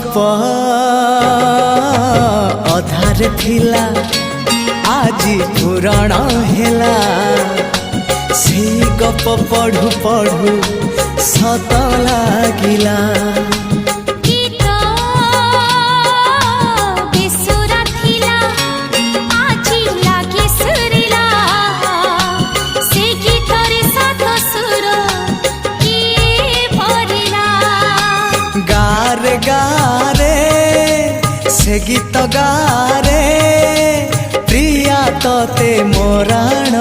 गप अधार थिला आजी पुराण हेला से गप पढ़ु पढ़ु सत लागिला गारे गारे से गीत गारे प्रिया तोते मोराण